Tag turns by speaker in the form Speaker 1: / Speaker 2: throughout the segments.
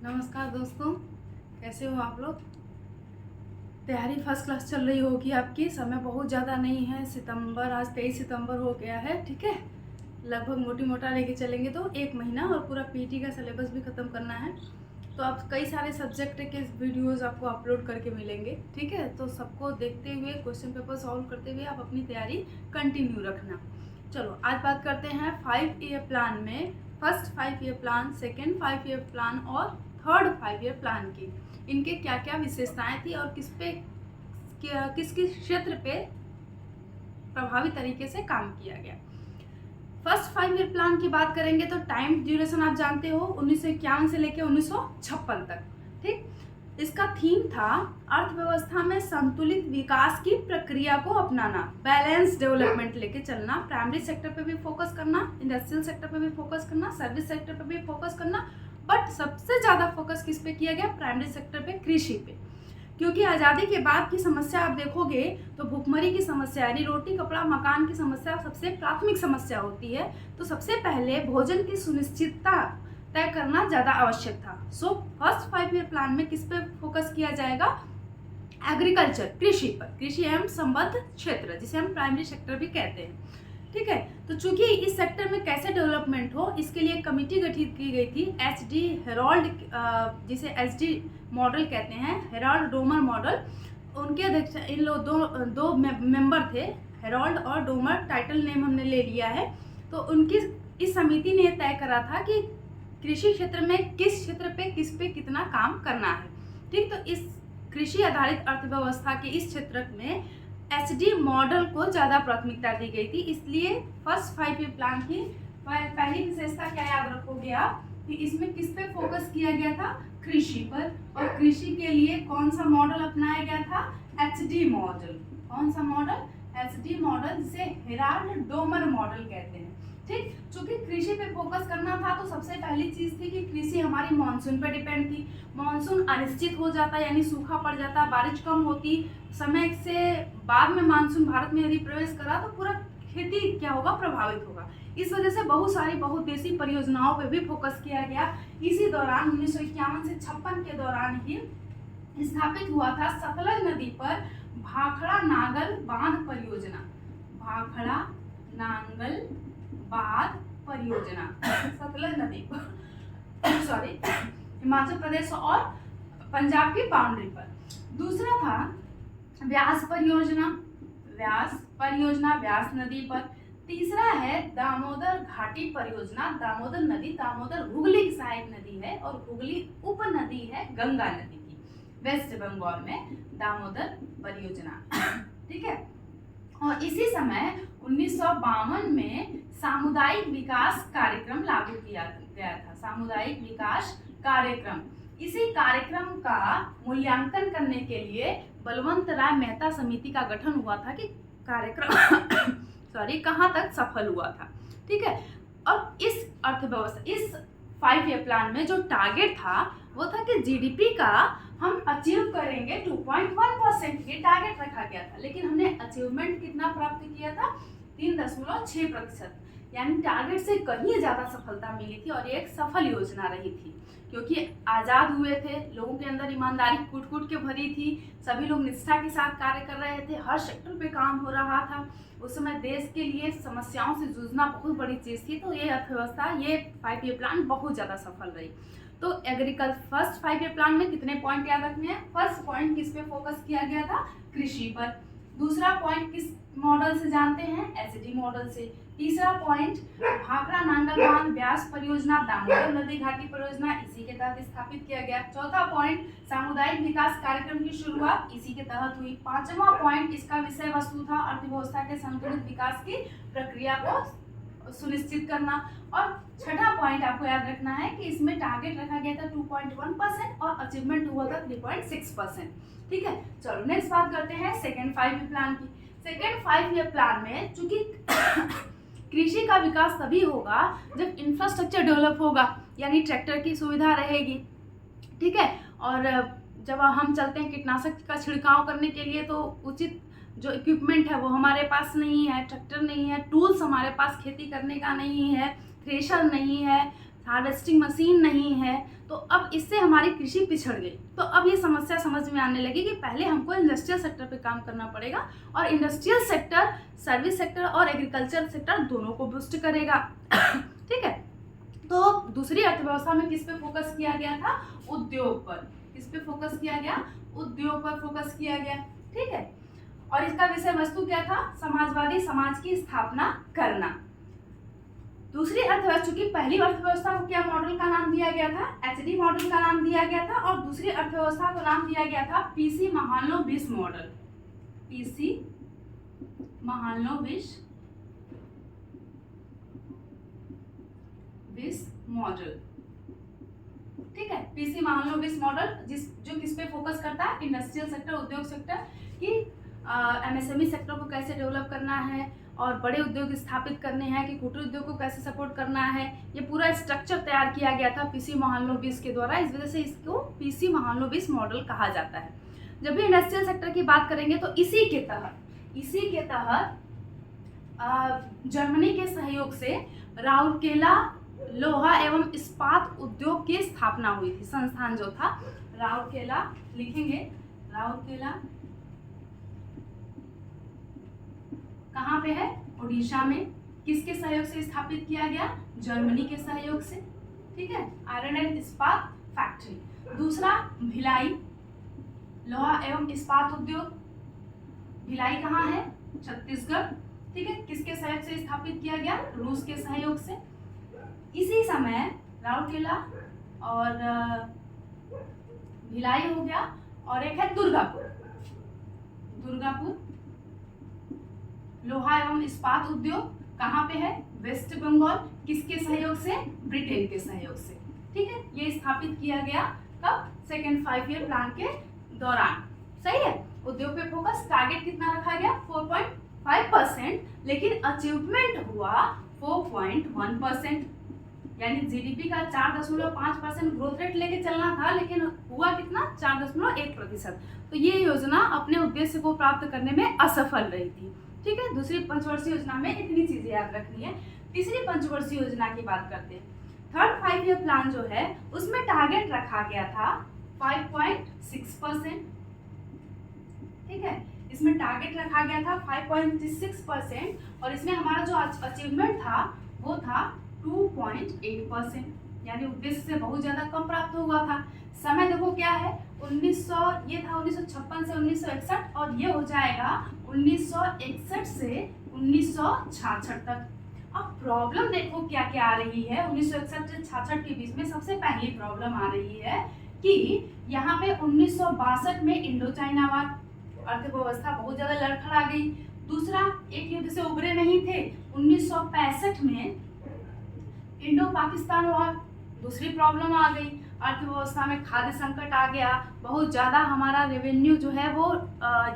Speaker 1: नमस्कार दोस्तों, कैसे हो आप लोग। तैयारी फर्स्ट क्लास चल रही होगी आपकी। समय बहुत ज़्यादा नहीं है, सितंबर आज 23 सितंबर हो गया है। ठीक है, लगभग मोटी मोटा लेके चलेंगे तो 1 महीना और पूरा पीटी का सिलेबस भी ख़त्म करना है। तो आप कई सारे सब्जेक्ट के वीडियोस आपको अपलोड करके मिलेंगे। ठीक है, तो सबको देखते हुए क्वेश्चन पेपर सॉल्व करते हुए आप अपनी तैयारी कंटिन्यू रखना। चलो आज बात करते हैं 5 ईयर प्लान में first 5 year plan, second 5 year plan और थर्ड 5 ईयर प्लान की। इनके क्या क्या विशेषताएं थी और किस किस क्षेत्र पे प्रभावी तरीके से काम किया गया। फर्स्ट 5 ईयर प्लान की बात करेंगे तो टाइम ड्यूरेशन आप जानते हो 1951 से लेकर 1956 तक। ठीक, इसका थीम था अर्थव्यवस्था में संतुलित विकास की प्रक्रिया को अपनाना, बैलेंस डेवलपमेंट लेके चलना, प्राइमरी सेक्टर पे भी फोकस करना, इंडस्ट्रियल सेक्टर पे भी फोकस करना, सर्विस सेक्टर पे भी फोकस करना, बट सबसे ज़्यादा फोकस किस पे किया गया, प्राइमरी सेक्टर पे, कृषि पे। क्योंकि आज़ादी के बाद की समस्या आप देखोगे तो भुखमरी की समस्या यानी रोटी कपड़ा मकान की समस्या सबसे प्राथमिक समस्या होती है। तो सबसे पहले भोजन की सुनिश्चितता तय करना ज़्यादा आवश्यक था। सो फर्स्ट 5 ईयर प्लान में किस पे फोकस किया जाएगा, एग्रीकल्चर, कृषि पर, कृषि एवं संबद्ध क्षेत्र जिसे हम प्राइमरी सेक्टर भी कहते हैं। ठीक है, तो चूंकि इस सेक्टर में कैसे डेवलपमेंट हो इसके लिए एक कमेटी गठित की गई थी, एच.डी. हेराल्ड, जिसे एच.डी. मॉडल कहते हैं, हेराल्ड डोमर मॉडल। उनके अध्यक्ष इन लोग दो मेंबर थे, हेराल्ड और डोमर, टाइटल नेम हमने ले लिया है। तो उनकी इस समिति ने तय करा था कि कृषि क्षेत्र में किस क्षेत्र पे किस पे कितना काम करना है। ठीक, तो इस कृषि आधारित अर्थव्यवस्था के इस क्षेत्र में एच.डी. मॉडल को ज़्यादा प्राथमिकता दी गई थी। इसलिए फर्स्ट 5 ईयर प्लान की पहली विशेषता क्या याद रखोगे आप कि इसमें किस पे फोकस किया गया था, कृषि पर। और कृषि के लिए कौन सा मॉडल अपनाया गया था, एच.डी. मॉडल। कौन सा मॉडल, एच.डी. मॉडल, जिसे हेराल्ड डोमर मॉडल कहते हैं। ठीक, चूंकि कृषि पे फोकस करना था तो सबसे पहली चीज थी कि कृषि हमारी मानसून पर डिपेंड थी। मानसून अनिश्चित हो जाता यानी सूखा पड़ जाता, बारिश कम होती, समय से बाद में मानसून भारत में यदि प्रवेश करा तो पूरा खेती क्या होगा, प्रभावित होगा। इस वजह से बहुत सारी बहुउद्देशीय परियोजनाओं पे भी फोकस किया गया। इसी दौरान 1951 से 56 के दौरान ही स्थापित हुआ था सतलज नदी पर भाखड़ा नांगल बांध परियोजना। भाखड़ा नांगल बांध परियोजना सतलज नदी पर सॉरी हिमाचल प्रदेश और पंजाब की बाउंड्री पर। दूसरा था व्यास परियोजना, व्यास नदी पर। तीसरा है दामोदर घाटी परियोजना, दामोदर नदी, दामोदर हुगली की सहायक नदी है और हुगली उपनदी है गंगा नदी की, वेस्ट बंगाल में दामोदर परियोजना। ठीक है, और इसी समय 1952 में सामुदायिक विकास कार्यक्रम लागू किया गया था, सामुदायिक विकास कार्यक्रम। इसी कार्यक्रम का मूल्यांकन करने के लिए बलवंत राय मेहता समिति का गठन हुआ था कि कार्यक्रम कहाँ तक सफल हुआ था। ठीक है, और इस अर्थव्यवस्था, इस 5 ईयर प्लान में जो टारगेट था वो था कि जीडीपी का हम अचीव करेंगे 2.1%, ये टारगेट रखा गया था। लेकिन हमने अचीवमेंट कितना प्राप्त किया था, 3.6%, यानी टारगेट से कहीं ज़्यादा सफलता मिली थी और ये एक सफल योजना रही थी। क्योंकि आज़ाद हुए थे, लोगों के अंदर ईमानदारी कूट कूट के भरी थी, सभी लोग निष्ठा के साथ कार्य कर रहे थे, हर सेक्टर पे काम हो रहा था। उस समय देश के लिए समस्याओं से जूझना बहुत बड़ी चीज़ थी। तो ये अर्थव्यवस्था, ये 5 ईयर प्लान बहुत ज़्यादा सफल रही। तो फर्स्ट 5 ईयर प्लान में कितने पॉइंट याद रखने हैं। फर्स्ट पॉइंट किस पे फोकस किया गया था, कृषि पर। दूसरा पॉइंट किस मॉडल से जानते हैं, एच.डी. मॉडल से। तीसरा पॉइंट भाखड़ा नांगल बांध व्यास परियोजना, दामोदर नदी घाटी परियोजना, इसी के तहत स्थापित किया गया। चौथा पॉइंट सामुदायिक विकास कार्यक्रम की शुरुआत इसी के तहत हुई। पांचवा पॉइंट इसका विषय वस्तु था अर्थव्यवस्था के संतुलित विकास की प्रक्रिया को सुनिश्चित करना। और छठा पॉइंट आपको याद रखना है कि इसमें टारगेट रखा गया था 2.1% और अचीवमेंट हुआ था 3.6%। ठीक है, चलो नेक्स्ट बात करते हैं सेकेंड 5 ईयर प्लान की। सेकेंड 5 ईयर प्लान में चूंकि कृषि का विकास तभी होगा जब इंफ्रास्ट्रक्चर डेवलप होगा, यानी ट्रैक्टर की सुविधा रहेगी। ठीक है, और जब हम चलते हैं कीटनाशक का छिड़काव करने के लिए तो उचित जो इक्विपमेंट है वो हमारे पास नहीं है, ट्रैक्टर नहीं है, टूल्स हमारे पास खेती करने का नहीं है, थ्रेशर नहीं है, हार्वेस्टिंग मशीन नहीं है। तो अब इससे हमारी कृषि पिछड़ गई। तो अब ये समस्या समझ में आने लगी कि पहले हमको इंडस्ट्रियल सेक्टर पे काम करना पड़ेगा, और इंडस्ट्रियल सेक्टर सर्विस सेक्टर और एग्रीकल्चर सेक्टर दोनों को बूस्ट करेगा। ठीक है, तो दूसरी अर्थव्यवस्था में किस पे फोकस किया गया था? उद्योग पर। किस पे फोकस किया गया? उद्योग पर फोकस किया गया। ठीक है, और इसका विषय वस्तु क्या था? समाजवादी समाज की स्थापना करना। दूसरी अर्थव्यवस्था, चूंकि पहली अर्थव्यवस्था को क्या मॉडल का नाम दिया गया था? एचडी मॉडल का नाम दिया गया था, और दूसरी अर्थव्यवस्था को नाम दिया गया था PC Mahalanobis model. PC Mahalanobis model. ठीक है, पीसी महालनोबिस मॉडल जो किस पे फोकस करता है? इंडस्ट्रियल सेक्टर, उद्योग सेक्टर की एमएसएमई सेक्टर को कैसे डेवलप करना है, और बड़े उद्योग स्थापित करने हैं कि कुटीर उद्योग को कैसे सपोर्ट करना है। ये पूरा स्ट्रक्चर तैयार किया गया था पीसी महालनोबिस के द्वारा, इस वजह से इसको पीसी महालनोबिस मॉडल कहा जाता है। जब भी इंडस्ट्रियल सेक्टर की बात करेंगे तो इसी के तहत जर्मनी के सहयोग से राउरकेला लोहा एवं इस्पात उद्योग की स्थापना हुई थी। संस्थान जो था राउरकेला, लिखेंगे राउरकेला कहाँ पे है? उड़ीसा में। किसके सहयोग से स्थापित किया गया? जर्मनी के सहयोग से। ठीक है, आयरन एंड इस्पात फैक्ट्री। दूसरा भिलाई लोहा एवं इस्पात उद्योग। भिलाई कहाँ है? छत्तीसगढ़। ठीक है, किसके सहयोग से स्थापित किया गया? रूस के सहयोग से। इसी समय राउरकेला और भिलाई हो गया, और एक है दुर्गापुर लोहा एवं इस्पात उद्योग। कहाँ पे है? वेस्ट बंगाल। किसके सहयोग से? ब्रिटेन के सहयोग से। ठीक है, ये स्थापित किया गया कब? सेकेंड 5 ईयर प्लान के दौरान। सही है, उद्योग पे फोकस। टारगेट कितना रखा गया? 4.5%, लेकिन अचीवमेंट हुआ 4.1%, यानी जीडीपी का 4.5% ग्रोथ रेट लेके चलना था, लेकिन हुआ कितना? 4.1%। तो ये योजना अपने उद्देश्य को प्राप्त करने में असफल रही थी। ठीक है, दूसरी पंचवर्षीय योजना में इतनी चीजें याद रखनी है। तीसरी पंचवर्षीय योजना की बात करते हैं। थर्ड 5 ईयर प्लान जो है उसमें टारगेट रखा गया था 5.6%। ठीक है, इसमें टारगेट रखा गया था 5.6%, और इसमें हमारा जो अचीवमेंट था वो था 2.8%, यानी उद्देश्य से बहुत ज्यादा कम प्राप्त हुआ था। समय देखो क्या है? 1956 से 1961, और ये हो जाएगा 1961 से 1966 तक। अब प्रॉब्लम देखो क्या क्या आ रही है। 1961 से 66 के बीच में सबसे पहली प्रॉब्लम आ रही है कि यहाँ पे 1962 में इंडो चाइना वार, अर्थव्यवस्था बहुत ज्यादा लड़खड़ा गई। दूसरा, एक युद्ध से उबरे नहीं थे। 1965 में इंडो पाकिस्तान वार, दूसरी प्रॉब्लम आ गई। अर्थव्यवस्था में खाद्य संकट आ गया, बहुत ज़्यादा हमारा रेवेन्यू जो है वो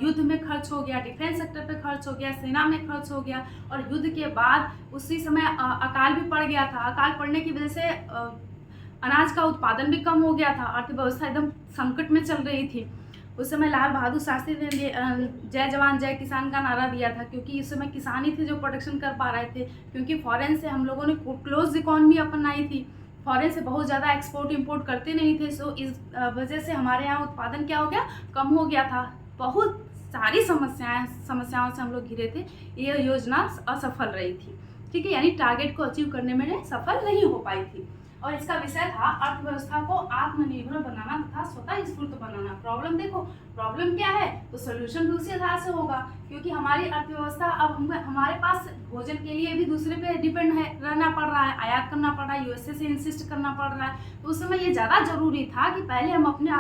Speaker 1: युद्ध में खर्च हो गया, डिफेंस सेक्टर पे खर्च हो गया, सेना में खर्च हो गया, और युद्ध के बाद उसी समय अकाल भी पड़ गया था। अकाल पड़ने की वजह से अनाज का उत्पादन भी कम हो गया था, अर्थव्यवस्था एकदम संकट में चल रही थी। उस समय लाल बहादुर शास्त्री ने जय जवान जय किसान का नारा दिया था, क्योंकि इस समय किसान ही थे जो प्रोडक्शन कर पा रहे थे, क्योंकि फॉरेन से हम लोगों ने क्लोज इकोनॉमी अपनाई थी, फॉरेन से बहुत ज़्यादा एक्सपोर्ट इंपोर्ट करते नहीं थे। सो इस वजह से हमारे यहाँ उत्पादन क्या हो गया? कम हो गया था। बहुत सारी समस्याओं से हम लोग घिरे थे। ये योजना असफल रही थी। ठीक है, यानी टारगेट को अचीव करने में सफल नहीं हो पाई थी। और इसका विषय था अर्थव्यवस्था को आत्मनिर्भर बनाना तथा स्वतः स्फूर्त बनाना। प्रॉब्लम देखो, प्रॉब्लम क्या है? तो सोल्यूशन दूसरी आधार से होगा, क्योंकि हमारी अर्थव्यवस्था अब हमारे पास भोजन के लिए भी दूसरे पे डिपेंड है, रहना पड़ रहा है, आयात करना पड़ रहा है, यूएसए से इंसिस्ट करना पड़ रहा है। तो उस समय ये ज़्यादा जरूरी था कि पहले हम अपने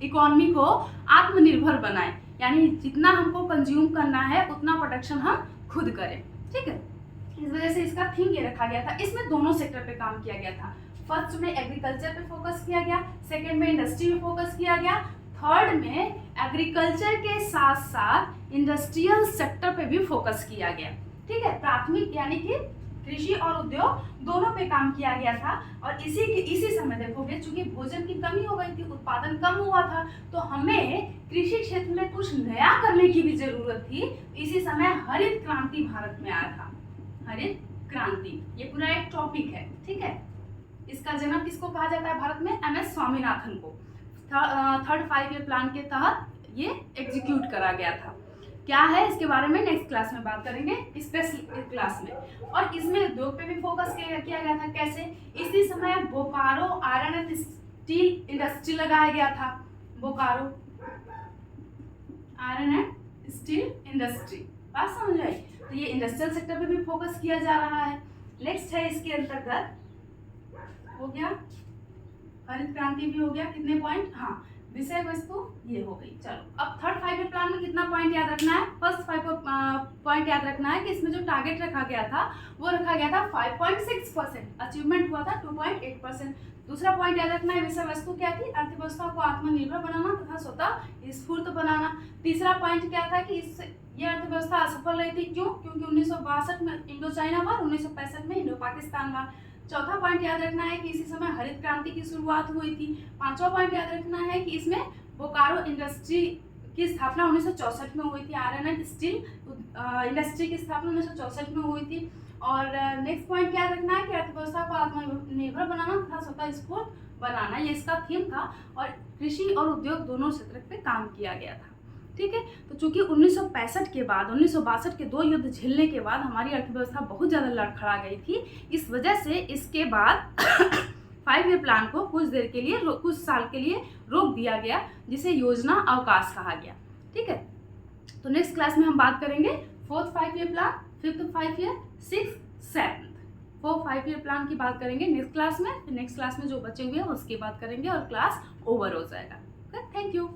Speaker 1: इकोनॉमी को आत्मनिर्भर बनाएं, यानी जितना हमको कंज्यूम करना है उतना प्रोडक्शन हम खुद करें। ठीक है, इस वजह से इसका थीम ये रखा गया था। इसमें दोनों सेक्टर पे काम किया गया था। फर्स्ट में एग्रीकल्चर पे फोकस किया गया, सेकंड में इंडस्ट्री पे फोकस किया गया, थर्ड में एग्रीकल्चर के साथ साथ इंडस्ट्रियल सेक्टर पे भी फोकस किया गया। ठीक है, प्राथमिक यानी कि कृषि और उद्योग दोनों पे काम किया गया था। और इसी समय देखोगे, चूंकि भोजन की कमी हो गई थी, उत्पादन कम हुआ था, तो हमें कृषि क्षेत्र में कुछ नया करने की भी जरूरत थी। इसी समय हरित क्रांति भारत में आया था। हरित क्रांति, ये पूरा एक टॉपिक है। ठीक है, इसका जनक किसको कहा जाता है भारत में? MS स्वामीनाथन को। थर्ड 5 ईयर प्लान के तहत ये एग्जीक्यूट करा गया था। क्या है इसके बारे में नेक्स्ट क्लास में बात करेंगे, स्पेशल क्लास में। और इसमें उद्योग पे भी फोकस किया गया था। कैसे? इसी समय Bokaro iron and steel industry लगाया गया था। Bokaro iron and steel industry, बात समझ आई? तो ये इंडस्ट्रियल सेक्टर पे भी फोकस किया जा रहा है। नेक्स्ट है इसके अंतर्गत, हो गया हरित क्रांति भी हो गया। कितने पॉइंट? हाँ, विषय वस्तु ये हो गई। चलो अब थर्ड 5 ईयर प्लान में कितना पॉइंट याद रखना है? फर्स्ट 5 पॉइंट याद रखना है कि इसमें जो टारगेट रखा गया था वो रखा गया था 5.6%, अचीवमेंट हुआ था 2.8%। दूसरा पॉइंट याद रखना है, विषय वस्तु क्या थी? अर्थव्यवस्था को आत्मनिर्भर बनाना तथा स्वतः स्फूर्त बनाना। तीसरा पॉइंट क्या था कि ये अर्थव्यवस्था असफल रही थी। क्यों? क्योंकि 1962 में इंडो चाइना वार, 1965 में इंडो पाकिस्तान वार। चौथा पॉइंट याद रखना है कि इसी समय हरित क्रांति की शुरुआत हुई थी। पांचवा पॉइंट याद रखना है कि इसमें बोकारो इंडस्ट्री की स्थापना 1964 में हुई थी। आयरन एंड स्टील इंडस्ट्री की स्थापना 1964 में हुई थी। और नेक्स्ट पॉइंट क्या रखना है कि अर्थव्यवस्था को आत्मनिर्भर बनाना तथा स्वतः स्फूर्त बनाना, ये इसका थीम था। और कृषि और उद्योग दोनों क्षेत्र पे काम किया गया था। ठीक है, तो चूंकि 1965 के बाद 1962 के 2 युद्ध झेलने के बाद हमारी अर्थव्यवस्था बहुत ज़्यादा लड़खड़ा गई थी, इस वजह से इसके बाद 5 ईयर प्लान को कुछ देर के लिए, कुछ साल के लिए रोक दिया गया, जिसे योजना अवकाश कहा गया। ठीक है, तो नेक्स्ट क्लास में हम बात करेंगे 4th 5 year plan, 5th 5 year, 6th 7th 4 5 year plan की बात करेंगे नेक्स्ट क्लास में। नेक्स्ट क्लास में जो बचे हुए हैं उसकी बात करेंगे और क्लास ओवर हो जाएगा। Okay, thank you.